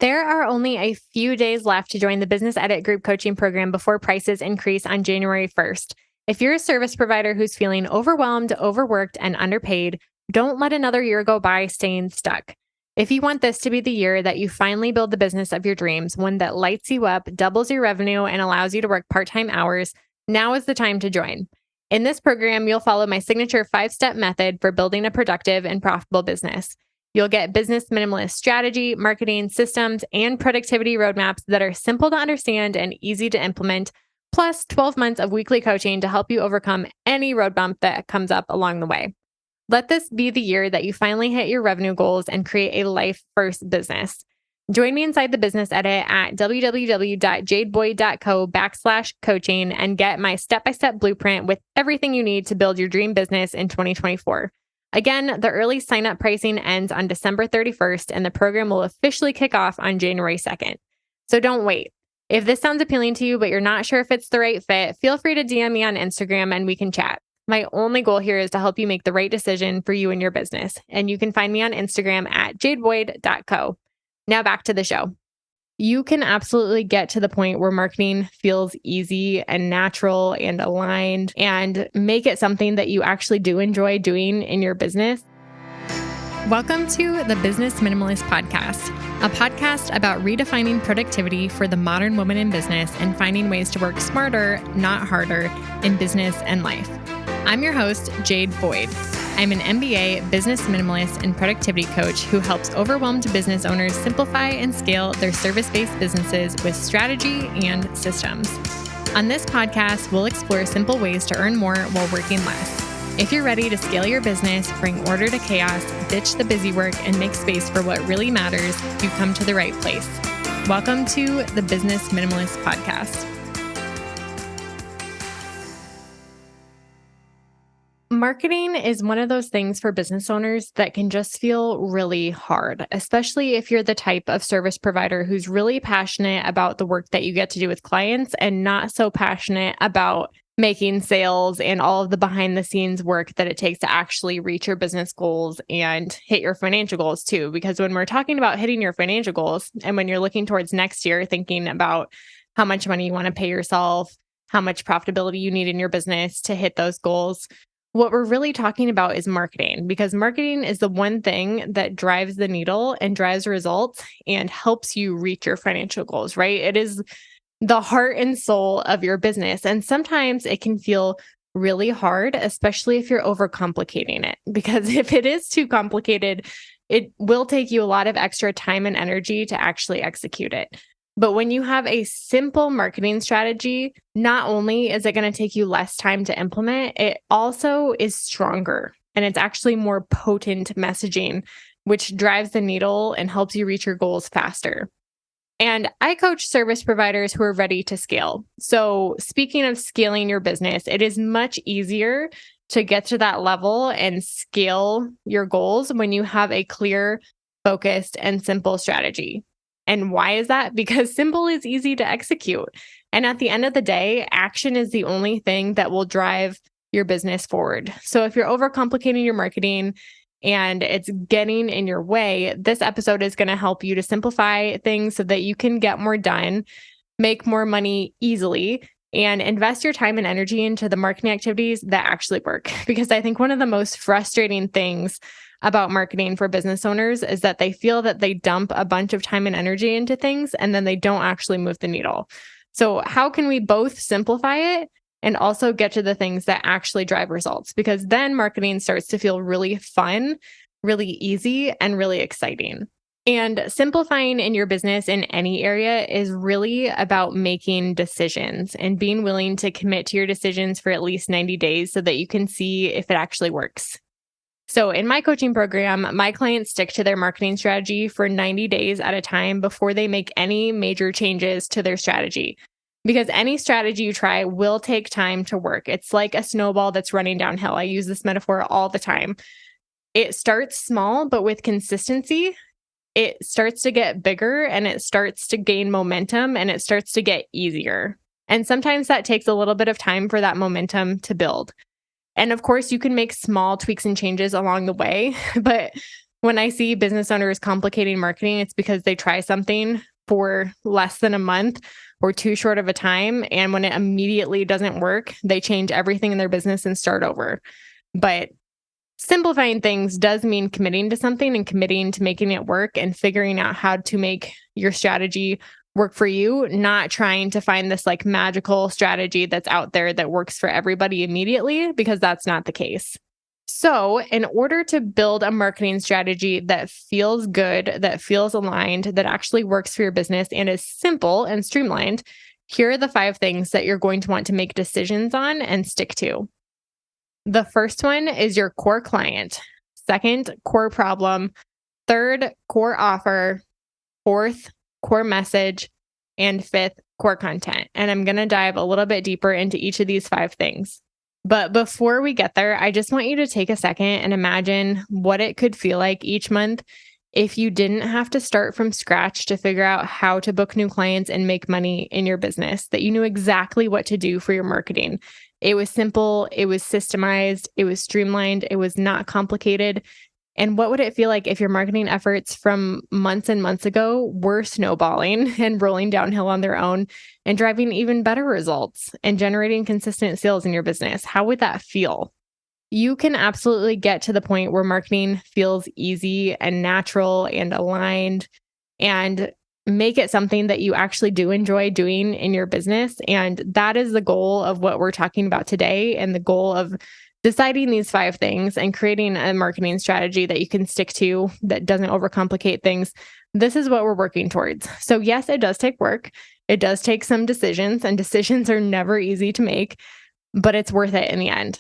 There are only a few days left to join the Business Edit Group Coaching Program before prices increase on January 1st. If you're a service provider who's feeling overwhelmed, overworked, and underpaid, don't let another year go by staying stuck. If you want this to be the year that you finally build the business of your dreams, one that lights you up, doubles your revenue, and allows you to work part-time hours, now is the time to join. In this program, you'll follow my signature 5-step method for building a productive and profitable business. You'll get business minimalist strategy, marketing systems, and productivity roadmaps that are simple to understand and easy to implement, plus 12 months of weekly coaching to help you overcome any road bump that comes up along the way. Let this be the year that you finally hit your revenue goals and create a life-first business. Join me inside the Business Edit at www.jadeboyd.co/coaching and get my step-by-step blueprint with everything you need to build your dream business in 2024. Again, the early sign-up pricing ends on December 31st, and the program will officially kick off on January 2nd. So don't wait. If this sounds appealing to you, but you're not sure if it's the right fit, feel free to DM me on Instagram and we can chat. My only goal here is to help you make the right decision for you and your business. And you can find me on Instagram at jadeboyd.co. Now back to the show. You can absolutely get to the point where marketing feels easy and natural and aligned and make it something that you actually do enjoy doing in your business. Welcome to the Business Minimalist Podcast, a podcast about redefining productivity for the modern woman in business and finding ways to work smarter, not harder, in business and life. I'm your host, Jade Boyd. I'm an MBA business minimalist and productivity coach who helps overwhelmed business owners simplify and scale their service-based businesses with strategy and systems. On this podcast, we'll explore simple ways to earn more while working less. If you're ready to scale your business, bring order to chaos, ditch the busy work, and make space for what really matters, you come to the right place. Welcome to the Business Minimalist Podcast. Marketing is one of those things for business owners that can just feel really hard, especially if you're the type of service provider who's really passionate about the work that you get to do with clients and not so passionate about making sales and all of the behind the scenes work that it takes to actually reach your business goals and hit your financial goals too. Because when we're talking about hitting your financial goals and when you're looking towards next year, thinking about how much money you want to pay yourself, how much profitability you need in your business to hit those goals, what we're really talking about is marketing, because marketing is the one thing that drives the needle and drives results and helps you reach your financial goals, right? It is the heart and soul of your business. And sometimes it can feel really hard, especially if you're overcomplicating it, because if it is too complicated, it will take you a lot of extra time and energy to actually execute it. But when you have a simple marketing strategy, not only is it going to take you less time to implement, it also is stronger and it's actually more potent messaging, which drives the needle and helps you reach your goals faster. And I coach service providers who are ready to scale. So speaking of scaling your business, it is much easier to get to that level and scale your goals when you have a clear, focused, and simple strategy. And why is that? Because simple is easy to execute. And at the end of the day, action is the only thing that will drive your business forward. So if you're overcomplicating your marketing and it's getting in your way, this episode is going to help you to simplify things so that you can get more done, make more money easily, and invest your time and energy into the marketing activities that actually work. Because I think one of the most frustrating things about marketing for business owners is that they feel that they dump a bunch of time and energy into things and then they don't actually move the needle. So how can we both simplify it and also get to the things that actually drive results? Because then marketing starts to feel really fun, really easy, and really exciting. And simplifying in your business in any area is really about making decisions and being willing to commit to your decisions for at least 90 days so that you can see if it actually works. So in my coaching program, my clients stick to their marketing strategy for 90 days at a time before they make any major changes to their strategy. Because any strategy you try will take time to work. It's like a snowball that's running downhill. I use this metaphor all the time. It starts small, but with consistency, it starts to get bigger and it starts to gain momentum and it starts to get easier. And sometimes that takes a little bit of time for that momentum to build. And of course, you can make small tweaks and changes along the way, but When I see business owners complicating marketing, it's because they try something for less than a month or too short of a time. And when it immediately doesn't work, they change everything in their business and start over. But simplifying things does mean committing to something and committing to making it work and figuring out how to make your strategy work for you, not trying to find this like magical strategy that's out there that works for everybody immediately, because that's not the case. So, in order to build a marketing strategy that feels good, that feels aligned, that actually works for your business and is simple and streamlined, here are the 5 things that you're going to want to make decisions on and stick to. The first one is your core client. Second, core problem. Third, core offer. Fourth, core message. And fifth, core content. And I'm going to dive a little bit deeper into each of these 5 things. But before we get there, I just want you to take a second and imagine what it could feel like each month if you didn't have to start from scratch to figure out how to book new clients and make money in your business, that you knew exactly what to do for your marketing. It was simple, it was systemized, it was streamlined, it was not complicated. And what would it feel like if your marketing efforts from months and months ago were snowballing and rolling downhill on their own and driving even better results and generating consistent sales in your business? How would that feel? You can absolutely get to the point where marketing feels easy and natural and aligned, and make it something that you actually do enjoy doing in your business. And that is the goal of what we're talking about today, and the goal of deciding these 5 things and creating a marketing strategy that you can stick to that doesn't overcomplicate things. This is what we're working towards. So yes, it does take work. It does take some decisions, and decisions are never easy to make, but it's worth it in the end.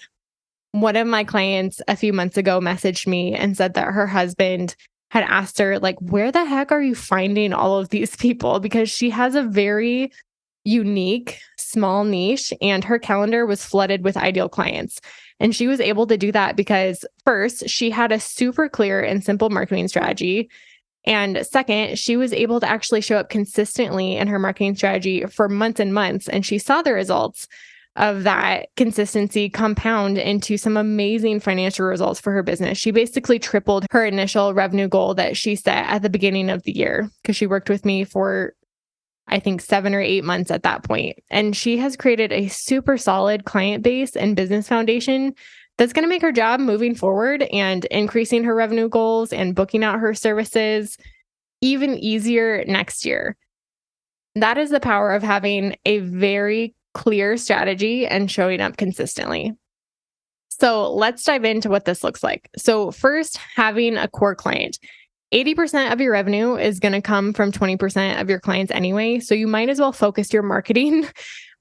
One of my clients a few months ago messaged me and said that her husband had asked her, like, where the heck are you finding all of these people? Because she has a very unique, small niche, and her calendar was flooded with ideal clients. And she was able to do that because, first, she had a super clear and simple marketing strategy. And second, she was able to actually show up consistently in her marketing strategy for months and months. And she saw the results of that consistency compound into some amazing financial results for her business. She basically tripled her initial revenue goal that she set at the beginning of the year, because she worked with me for, I think, 7 or 8 months at that point. And she has created a super solid client base and business foundation that's going to make her job moving forward and increasing her revenue goals and booking out her services even easier next year. That is the power of having a very clear strategy and showing up consistently. So let's dive into what this looks like. So first, having a core client. 80% of your revenue is going to come from 20% of your clients anyway. So you might as well focus your marketing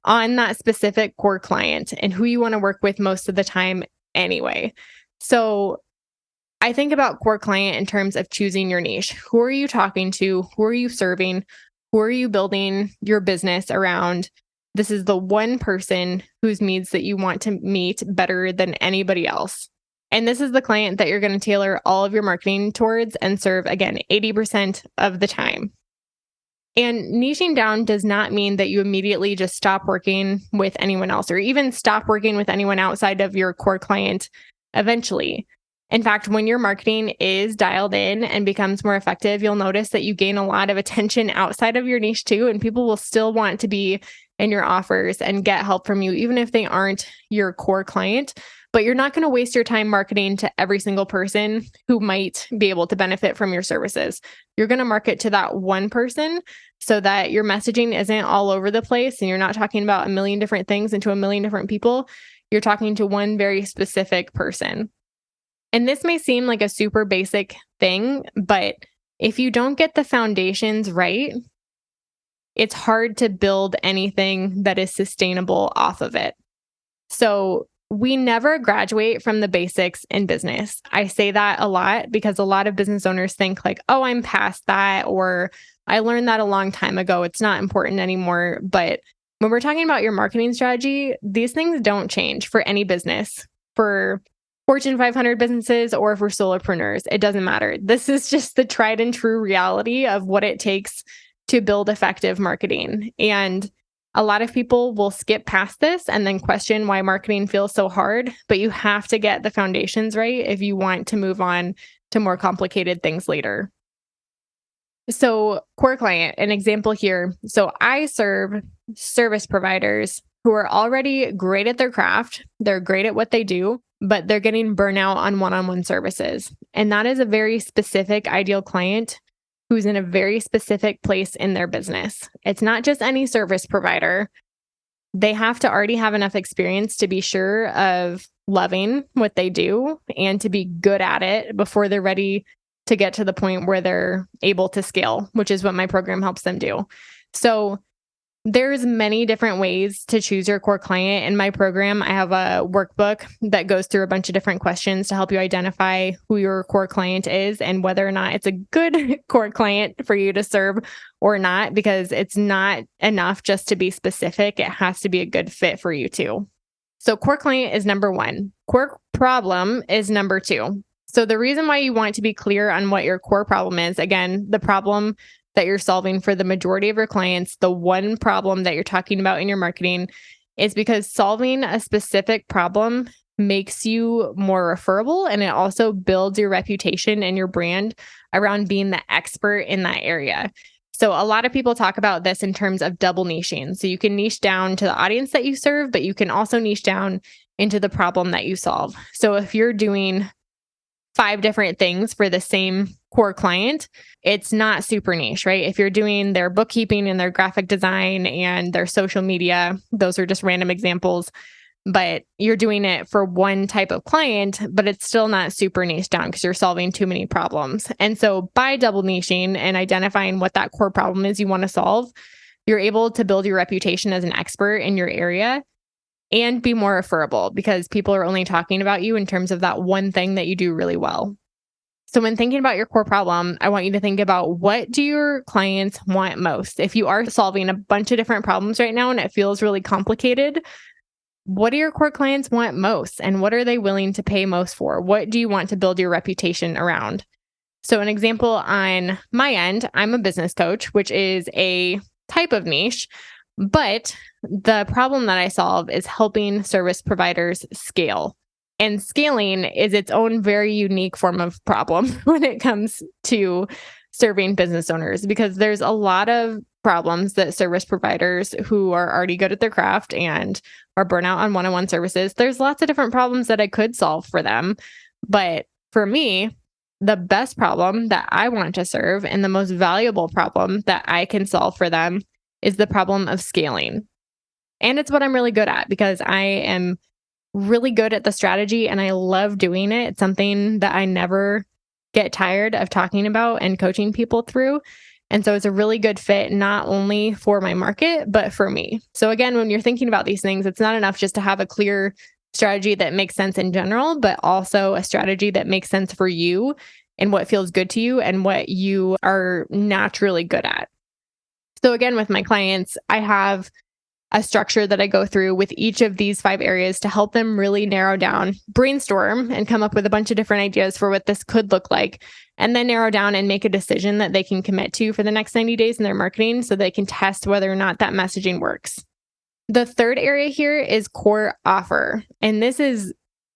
on that specific core client and who you want to work with most of the time anyway. So I think about core client in terms of choosing your niche. Who are you talking to? Who are you serving? Who are you building your business around? This is the one person whose needs that you want to meet better than anybody else. And this is the client that you're going to tailor all of your marketing towards and serve, again, 80% of the time. And niching down does not mean that you immediately just stop working with anyone else, or even stop working with anyone outside of your core client eventually. In fact, when your marketing is dialed in and becomes more effective, you'll notice that you gain a lot of attention outside of your niche too, and people will still want to be in your offers and get help from you, even if they aren't your core client. But you're not going to waste your time marketing to every single person who might be able to benefit from your services. You're going to market to that one person so that your messaging isn't all over the place and you're not talking about a million different things into a million different people. You're talking to one very specific person. And this may seem like a super basic thing, but if you don't get the foundations right, it's hard to build anything that is sustainable off of it. So we never graduate from the basics in business. I say that a lot because a lot of business owners think like, oh, I'm past that, or I learned that a long time ago. It's not important anymore. But when we're talking about your marketing strategy, these things don't change for any business, for Fortune 500 businesses or for solopreneurs. It doesn't matter. This is just the tried and true reality of what it takes to build effective marketing. And a lot of people will skip past this and then question why marketing feels so hard, but you have to get the foundations right if you want to move on to more complicated things later. So, core client, an example here. So, I serve service providers who are already great at their craft. They're great at what they do, but they're getting burnout on one-on-one services. And that is a very specific ideal client who's in a very specific place in their business. It's not just any service provider. They have to already have enough experience to be sure of loving what they do and to be good at it before they're ready to get to the point where they're able to scale, which is what my program helps them do. So there's many different ways to choose your core client. In my program, I have a workbook that goes through a bunch of different questions to help you identify who your core client is and whether or not it's a good core client for you to serve or not, because it's not enough just to be specific. It has to be a good fit for you too. So core client is number one. Core problem is number two. So the reason why you want to be clear on what your core problem is, again, the problem that you're solving for the majority of your clients, the one problem that you're talking about in your marketing, is because solving a specific problem makes you more referable, and it also builds your reputation and your brand around being the expert in that area. So a lot of people talk about this in terms of double niching. So you can niche down to the audience that you serve, but you can also niche down into the problem that you solve. So if you're doing 5 different things for the same core client, it's not super niche, right? If you're doing their bookkeeping and their graphic design and their social media, those are just random examples, but you're doing it for one type of client, but it's still not super niche down because you're solving too many problems. And so by double niching and identifying what that core problem is you want to solve, you're able to build your reputation as an expert in your area and be more referable because people are only talking about you in terms of that one thing that you do really well. So when thinking about your core problem, I want you to think about, what do your clients want most? If you are solving a bunch of different problems right now and it feels really complicated, what do your core clients want most? And what are they willing to pay most for? What do you want to build your reputation around? So an example on my end, I'm a business coach, which is a type of niche. But the problem that I solve is helping service providers scale. And scaling is its own very unique form of problem when it comes to serving business owners, because there's a lot of problems that service providers who are already good at their craft and are burnout on one-on-one services, there's lots of different problems that I could solve for them. But for me, the best problem that I want to serve and the most valuable problem that I can solve for them is the problem of scaling. And it's what I'm really good at because I am really good at the strategy and I love doing it. It's something that I never get tired of talking about and coaching people through. And so it's a really good fit, not only for my market, but for me. So again, when you're thinking about these things, it's not enough just to have a clear strategy that makes sense in general, but also a strategy that makes sense for you and what feels good to you and what you are naturally good at. So again, with my clients, I have a structure that I go through with each of these 5 areas to help them really narrow down, brainstorm, and come up with a bunch of different ideas for what this could look like, and then narrow down and make a decision that they can commit to for the next 90 days in their marketing so they can test whether or not that messaging works. The third area here is core offer. And this is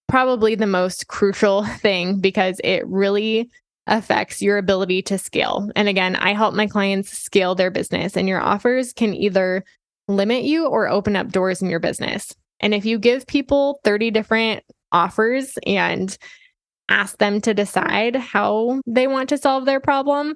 probably the most crucial thing because it really affects your ability to scale. And again, I help my clients scale their business, and your offers can either limit you or open up doors in your business. And if you give people 30 different offers and ask them to decide how they want to solve their problem,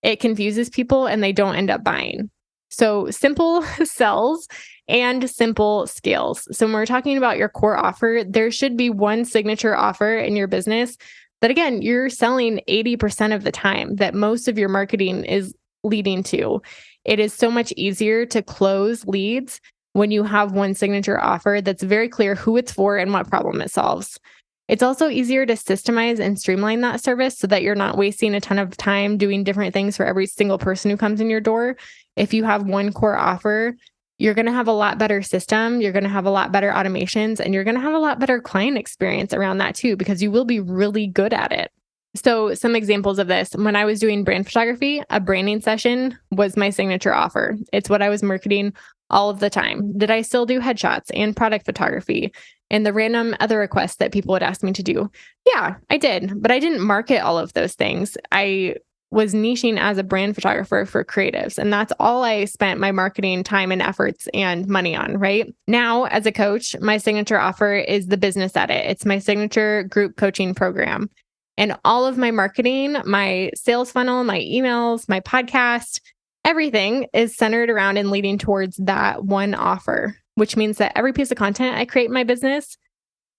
it confuses people and they don't end up buying. So simple sells and simple scales. So when we're talking about your core offer, there should be one signature offer in your business that, again, you're selling 80% of the time, that most of your marketing is leading to. It is so much easier to close leads when you have one signature offer that's very clear who it's for and what problem it solves. It's also easier to systemize and streamline that service so that you're not wasting a ton of time doing different things for every single person who comes in your door. If you have one core offer, you're going to have a lot better system, you're going to have a lot better automations, and you're going to have a lot better client experience around that too, because you will be really good at it. So some examples of this, when I was doing brand photography, a branding session was my signature offer. It's what I was marketing all of the time. Did I still do headshots and product photography? and the random other requests that people would ask me to do. Yeah, I did, but I didn't market all of those things. I was niching as a brand photographer for creatives, and that's all I spent my marketing time and efforts and money on, right? Now, as a coach, my signature offer is the business edit. It's my signature group coaching program. And all of my marketing, my sales funnel, my emails, my podcast, everything is centered around and leading towards that one offer, which means that every piece of content I create in my business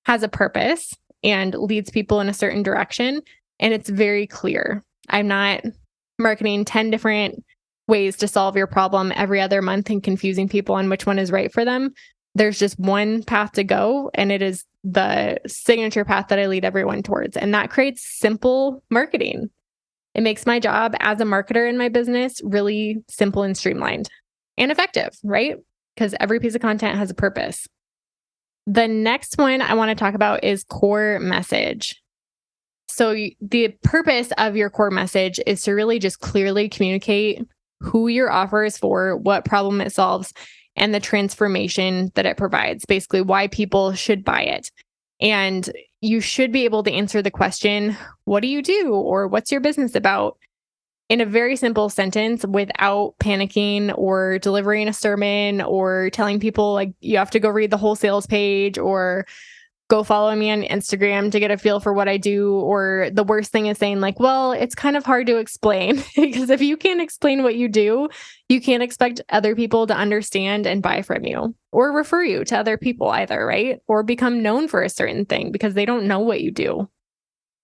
has a purpose and leads people in a certain direction. And it's very clear. I'm not marketing 10 different ways to solve your problem every other month and confusing people on which one is right for them. There's just one path to go, and it is the signature path that I lead everyone towards. And that creates simple marketing. It makes my job as a marketer in my business really simple and streamlined and effective, right? Because every piece of content has a purpose. The next one I want to talk about is core message. So the purpose of your core message is to really just clearly communicate who your offer is for, what problem it solves, and the transformation that it provides, basically why people should buy it. And you should be able to answer the question, what do you do? Or what's your business about? In a very simple sentence without panicking or delivering a sermon or telling people like you have to go read the whole sales page or go follow me on Instagram to get a feel for what I do. Or the worst thing is saying like, well, it's kind of hard to explain because if you can't explain what you do, you can't expect other people to understand and buy from you or refer you to other people either, right? Or become known for a certain thing because they don't know what you do.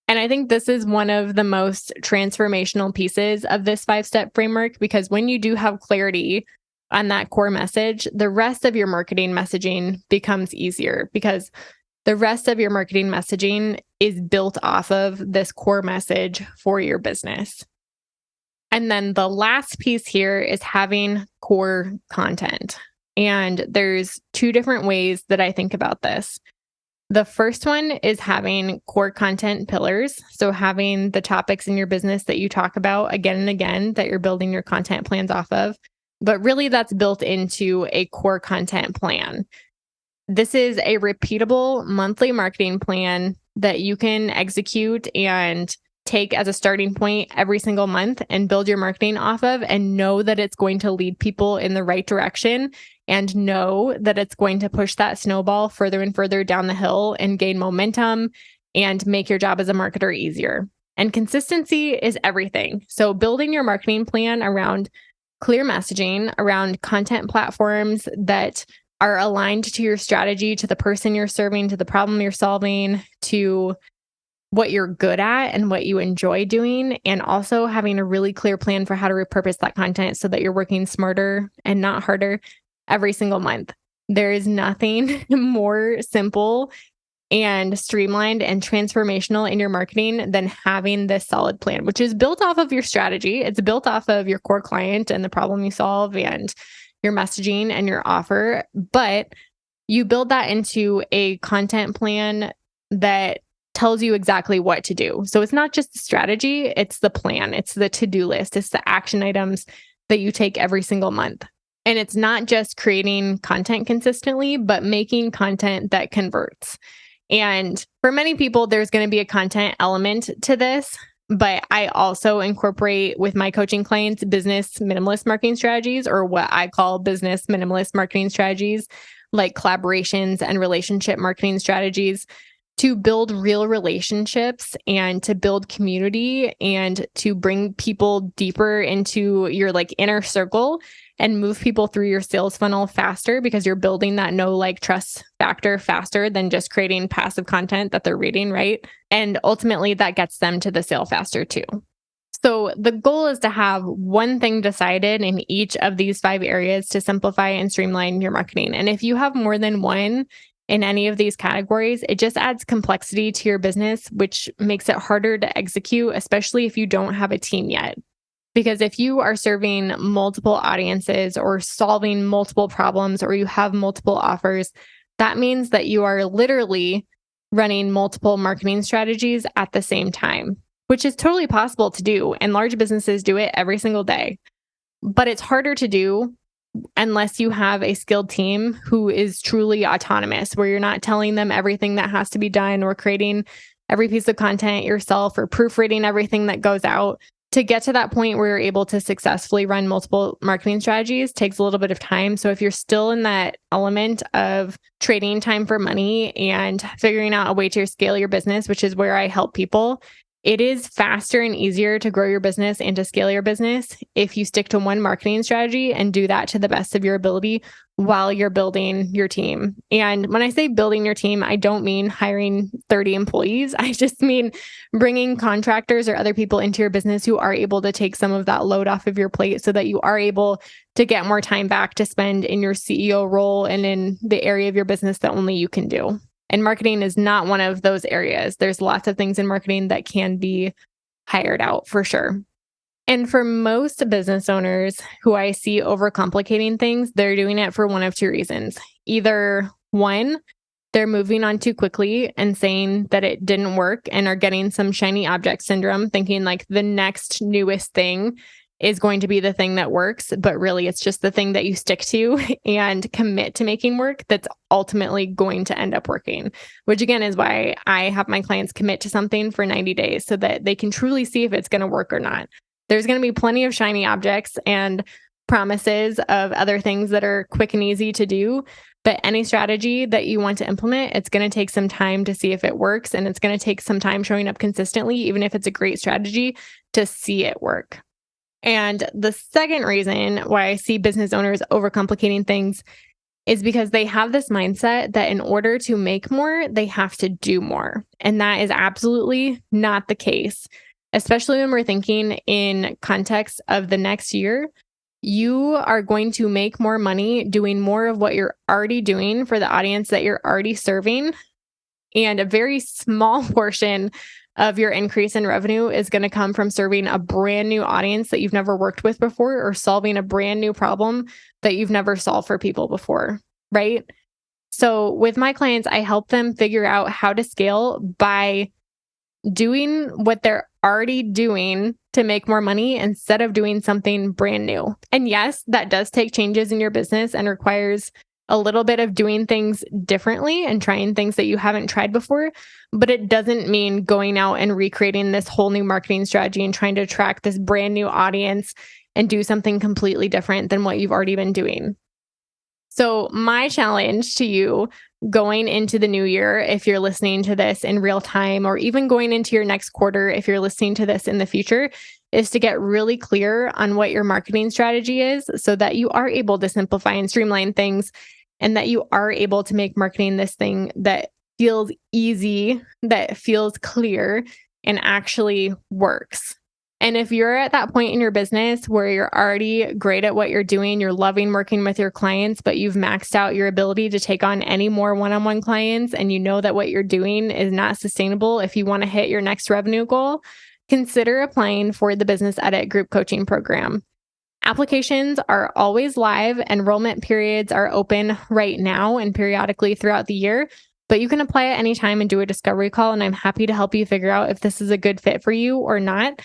And I think this is one of the most transformational pieces of this 5-step framework, because when you do have clarity on that core message, the rest of your marketing messaging becomes easier because the rest of your marketing messaging is built off of this core message for your business. And then the last piece here is having core content. And there's 2 different ways that I think about this. The first one is having core content pillars. So having the topics in your business that you talk about again and again that you're building your content plans off of. But really that's built into a core content plan. This is a repeatable monthly marketing plan that you can execute and take as a starting point every single month and build your marketing off of, and know that it's going to lead people in the right direction, and know that it's going to push that snowball further and further down the hill and gain momentum and make your job as a marketer easier. And consistency is everything. So building your marketing plan around clear messaging, around content platforms that are aligned to your strategy, to the person you're serving, to the problem you're solving, to what you're good at and what you enjoy doing, and also having a really clear plan for how to repurpose that content so that you're working smarter and not harder every single month. There is nothing more simple and streamlined and transformational in your marketing than having this solid plan, which is built off of your strategy. It's built off of your core client and the problem you solve and your messaging and your offer, but you build that into a content plan that tells you exactly what to do. So it's not just the strategy, it's the plan, it's the to-do list, it's the action items that you take every single month. And it's not just creating content consistently, but making content that converts. And for many people, there's going to be a content element to this. But I also incorporate with my coaching clients business minimalist marketing strategies, or what I call business minimalist marketing strategies, like collaborations and relationship marketing strategies, to build real relationships and to build community and to bring people deeper into your inner circle and move people through your sales funnel faster, because you're building that know, like, trust factor faster than just creating passive content that they're reading, right? And ultimately that gets them to the sale faster too. So the goal is to have one thing decided in each of these 5 areas to simplify and streamline your marketing. And if you have more than one in any of these categories, it just adds complexity to your business, which makes it harder to execute, especially if you don't have a team yet. Because if you are serving multiple audiences or solving multiple problems, or you have multiple offers, that means that you are literally running multiple marketing strategies at the same time, which is totally possible to do. And large businesses do it every single day. But it's harder to do unless you have a skilled team who is truly autonomous, where you're not telling them everything that has to be done or creating every piece of content yourself or proofreading everything that goes out. To get to that point where you're able to successfully run multiple marketing strategies takes a little bit of time. So if you're still in that element of trading time for money and figuring out a way to scale your business, which is where I help people, it is faster and easier to grow your business and to scale your business if you stick to one marketing strategy and do that to the best of your ability while you're building your team. And when I say building your team, I don't mean hiring 30 employees. I just mean bringing contractors or other people into your business who are able to take some of that load off of your plate so that you are able to get more time back to spend in your CEO role and in the area of your business that only you can do. And marketing is not one of those areas. There's lots of things in marketing that can be hired out for sure. And for most business owners who I see overcomplicating things, they're doing it for one of two reasons. Either one, they're moving on too quickly and saying that it didn't work and are getting some shiny object syndrome, thinking like the next newest thing is going to be the thing that works, but really it's just the thing that you stick to and commit to making work that's ultimately going to end up working, which again is why I have my clients commit to something for 90 days so that they can truly see if it's going to work or not. There's going to be plenty of shiny objects and promises of other things that are quick and easy to do, but any strategy that you want to implement, it's going to take some time to see if it works, and it's going to take some time showing up consistently, even if it's a great strategy, to see it work. And the second reason why I see business owners overcomplicating things is because they have this mindset that in order to make more, they have to do more. And that is absolutely not the case, especially when we're thinking in context of the next year. You are going to make more money doing more of what you're already doing for the audience that you're already serving. And a very small portion of your increase in revenue is going to come from serving a brand new audience that you've never worked with before or solving a brand new problem that you've never solved for people before, right? So with my clients, I help them figure out how to scale by doing what they're already doing to make more money instead of doing something brand new. And yes, that does take changes in your business and requires a little bit of doing things differently and trying things that you haven't tried before, but it doesn't mean going out and recreating this whole new marketing strategy and trying to attract this brand new audience and do something completely different than what you've already been doing. So my challenge to you going into the new year, if you're listening to this in real time, or even going into your next quarter, if you're listening to this in the future, is to get really clear on what your marketing strategy is so that you are able to simplify and streamline things, and that you are able to make marketing this thing that feels easy, that feels clear, and actually works. And if you're at that point in your business where you're already great at what you're doing, you're loving working with your clients, but you've maxed out your ability to take on any more one-on-one clients, and you know that what you're doing is not sustainable if you want to hit your next revenue goal, consider applying for the Business Edit group coaching program. Applications are always live. Enrollment periods are open right now and periodically throughout the year, but you can apply at any time and do a discovery call, and I'm happy to help you figure out if this is a good fit for you or not.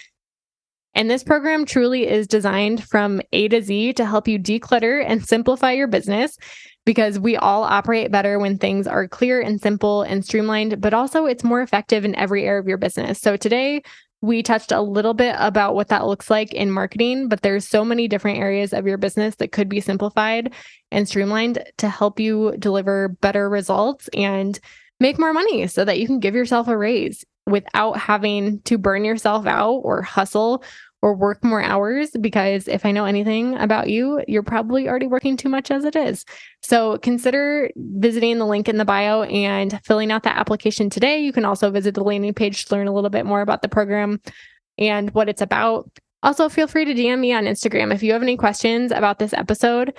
And this program truly is designed from A to Z to help you declutter and simplify your business, because we all operate better when things are clear and simple and streamlined, but also it's more effective in every area of your business. So today, we touched a little bit about what that looks like in marketing, but there's so many different areas of your business that could be simplified and streamlined to help you deliver better results and make more money so that you can give yourself a raise without having to burn yourself out or hustle or work more hours. Because if I know anything about you, you're probably already working too much as it is. So consider visiting the link in the bio and filling out that application today. You can also visit the landing page to learn a little bit more about the program and what it's about. Also, feel free to DM me on Instagram if you have any questions about this episode.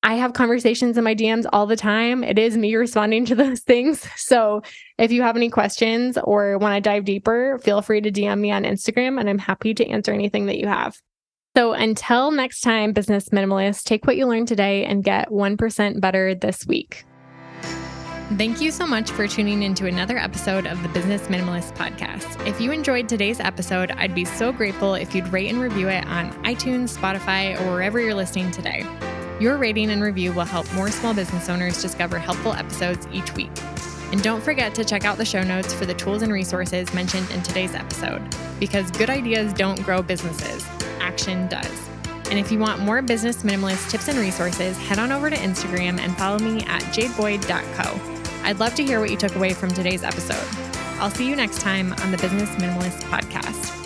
I have conversations in my DMs all the time. It is me responding to those things. So if you have any questions or want to dive deeper, feel free to DM me on Instagram, and I'm happy to answer anything that you have. So until next time, business minimalists, take what you learned today and get 1% better this week. Thank you so much for tuning into another episode of the Business Minimalist Podcast. If you enjoyed today's episode, I'd be so grateful if you'd rate and review it on iTunes, Spotify, or wherever you're listening today. Your rating and review will help more small business owners discover helpful episodes each week. And don't forget to check out the show notes for the tools and resources mentioned in today's episode, because good ideas don't grow businesses, action does. And if you want more business minimalist tips and resources, head on over to Instagram and follow me at jadeboyd.co. I'd love to hear what you took away from today's episode. I'll see you next time on the Business Minimalist Podcast.